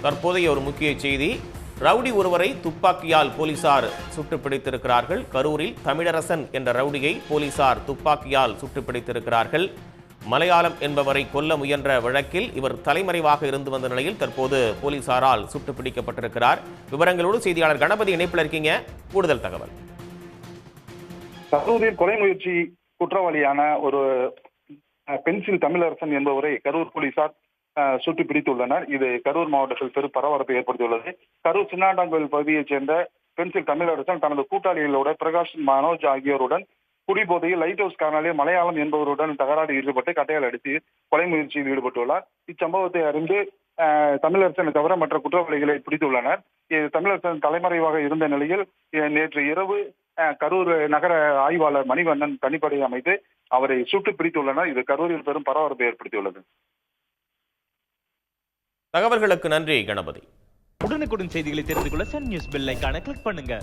தற்போதைய ஒரு முக்கிய செய்தி, ரவுடி ஒருவரை துப்பாக்கியால் போலீசார் சுட்டு பிடித்திருக்கிறார்கள். கரூரில் தமிழரசன் என்ற ரவுடியை போலீசார் துப்பாக்கியால் சுட்டு பிடித்திருக்கிறார்கள். மலையாளம் என்பவரை கொல்ல முயன்ற வழக்கில் இவர் தலைமறைவாக இருந்து வந்த நிலையில் தற்போது போலீசாரால் சுட்டு பிடிக்கப்பட்டிருக்கிறார். விவரங்களோடு செய்தியாளர் கணபதி இணைப்பில் இருக்கீங்க, கூடுதல் தகவல். கரூரில் கொலை முயற்சி குற்றவாளியான ஒரு பென்சில் தமிழரசன் என்பவரை கரூர் போலீசார் சுட்டு பிடித்துள்ளனர். இது கரூர் மாவட்டத்தில் பெரும் பரபரப்பை ஏற்படுத்தியுள்ளது. கரூர் சின்னாண்டாங்கோயில் பகுதியைச் சேர்ந்த பென்சில் தமிழரசன் தனது கூட்டாளிகளோட பிரகாஷ், மனோஜ் ஆகியோருடன் குடிபோதையில் லைட் ஹவுஸ் கார்னரில் மலையாளம் என்பவருடன் தகராறில் ஈடுபட்டு கட்டையால் அடித்து கொலை முயற்சியில் ஈடுபட்டுள்ளார். இச்சம்பவத்தை அறிந்து தமிழரசனை தவிர மற்ற குற்றவாளிகளை பிடித்துள்ளனர். தமிழரசன் தலைமறைவாக இருந்த நிலையில் நேற்று இரவு கரூர் நகர ஆய்வாளர் மணிவண்ணன் தனிப்படை அமைத்து அவரை சுட்டு பிடித்துள்ளனர். இது கரூரில் பெரும் பரபரப்பை ஏற்படுத்தியுள்ளது. தகவல்களுக்கு நன்றி கணபதி. உடனுக்குடன் செய்திகளை தெரிந்து கொள்ள சன் நியூஸ் பெல் ஐகானை கிளிக் பண்ணுங்க.